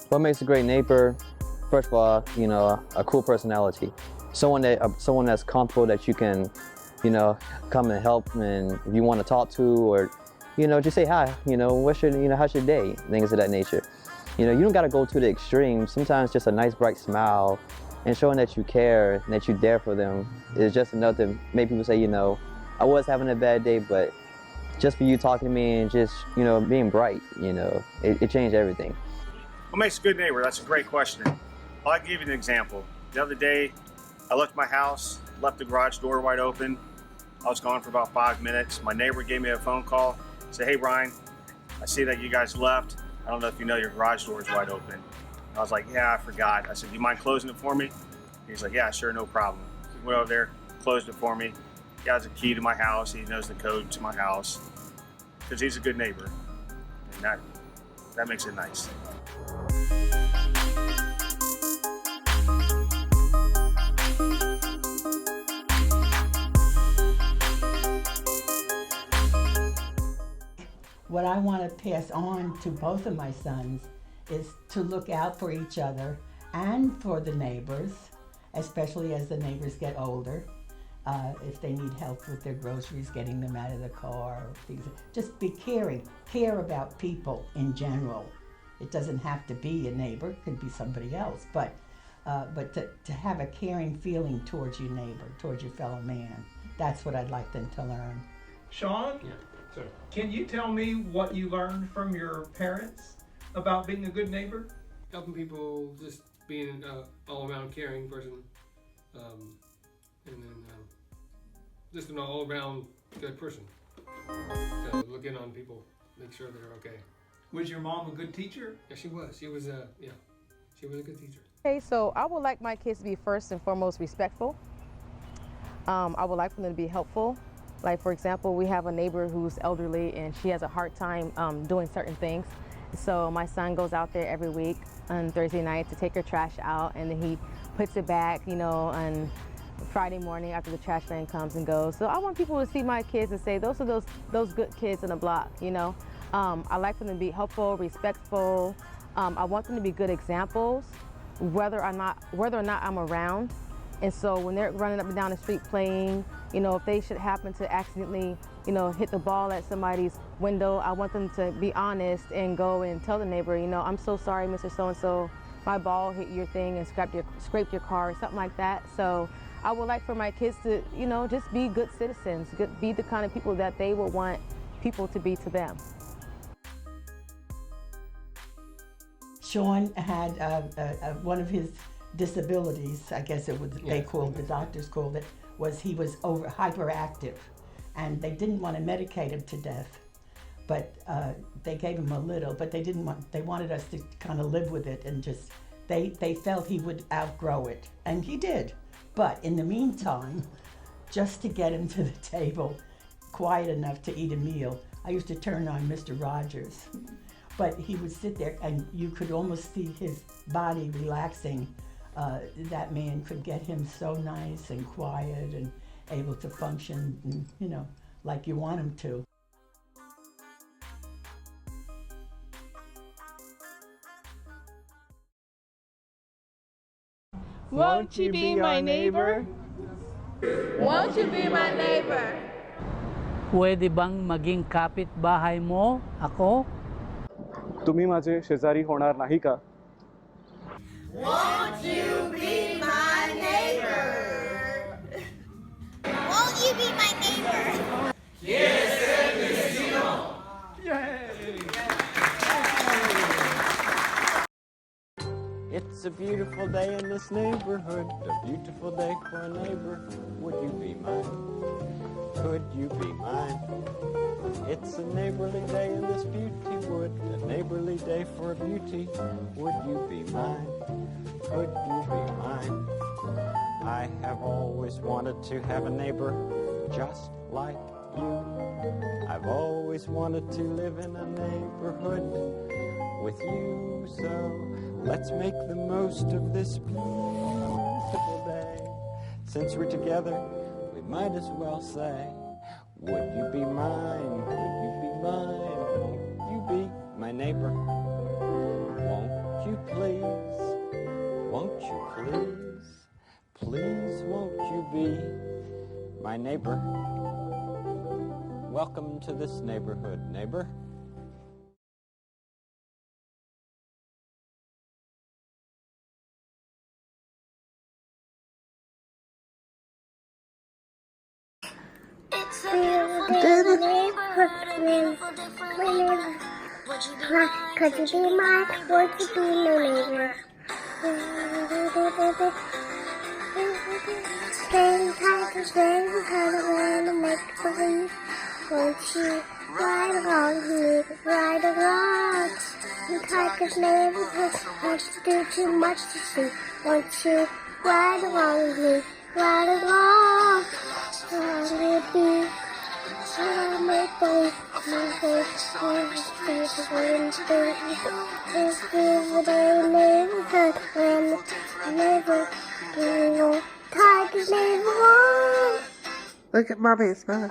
What makes a great neighbor? First of all, a cool personality. Someone that's comfortable that you can, come and help, and if you want to talk to, or, just say hi. How's your day? Things of that nature. You don't got to go to the extreme. Sometimes just a nice bright smile and showing that you care and that you're there for them is just enough to make people say, I was having a bad day, but just for you talking to me and just, being bright, it changed everything. What makes a good neighbor? That's a great question. I'll give you an example. The other day, I left my house, left the garage door wide open. I was gone for about 5 minutes. My neighbor gave me a phone call, said, "Hey Brian, I see that you guys left. I don't know if you know your garage door is wide open." I was like, "Yeah, I forgot." I said, "Do you mind closing it for me?" He's like, "Yeah, sure, no problem." He went over there, closed it for me. He has a key to my house. He knows the code to my house because he's a good neighbor, and that makes it nice. What I want to pass on to both of my sons is to look out for each other and for the neighbors, especially as the neighbors get older. If they need help with their groceries, getting them out of the car, things. Just be caring. Care about people in general. It doesn't have to be a neighbor, it could be somebody else, but to have a caring feeling towards your neighbor, towards your fellow man, that's what I'd like them to learn. Sean, Sir. can you tell me what you learned from your parents about being a good neighbor? Helping people, just being an all-around caring person, and then just an all-around good person. To look in on people, make sure they're okay. Was your mom a good teacher? Yeah, she was. She was a good teacher. Okay, so I would like my kids to be first and foremost respectful. I would like for them to be helpful. Like, for example, we have a neighbor who's elderly and she has a hard time doing certain things. So my son goes out there every week on Thursday night to take her trash out, and then he puts it back, on Friday morning after the trash man comes and goes. So I want people to see my kids and say, those are those good kids in the block, I like them to be helpful, respectful. I want them to be good examples, whether or not I'm around. And so when they're running up and down the street playing, if they should happen to accidentally, hit the ball at somebody's window, I want them to be honest and go and tell the neighbor, I'm so sorry, Mr. So-and-so, my ball hit your thing and scraped your car, or something like that. So I would like for my kids to, just be good citizens, be the kind of people that they would want people to be to them. Sean had one of his disabilities, I guess it was, the doctors called it, was he was hyperactive, and they didn't want to medicate him to death, but they gave him a little, but they wanted us to kind of live with it, and just, they felt he would outgrow it, and he did. But in the meantime, just to get him to the table, quiet enough to eat a meal, I used to turn on Mr. Rogers. But he would sit there and you could almost see his body relaxing. That man could get him so nice and quiet and able to function, like you want him to. Won't you be my neighbor? Won't you be my neighbor? Pwede bang maging kapitbahay mo ako? तुम्ही माझे शेजारी होणार नाही का? Won't you be my neighbor? Won't you be my neighbor? Yes, It's a beautiful day in this neighborhood, a beautiful day for a neighbor. Would you be mine? Could you be mine? It's a neighborly day in this beauty wood, a neighborly day for beauty. Would you be mine? could you be mine? I have always wanted to have a neighbor just like you. I've always wanted to live in a neighborhood with you. So let's make the most of this beautiful day. Since we're together, we might as well say, would you be mine? Would you be mine? Won't you be my neighbor? Won't you please? Won't you please? Please won't you be my neighbor? Welcome to this neighborhood, neighbor. It's a beautiful neighborhood, a beautiful different neighborhood. Could you be mine? Would you be my neighbor? Playing tigers, playing hard around to make believe. Won't you ride along with me? Ride along. In tigers' neighborhood, won't you do too much to see? Won't you ride along with me? Ride along. Will be so make believe. It's beautiful neighborhood when never tigers neighborhood. Look at Mommy's mouth.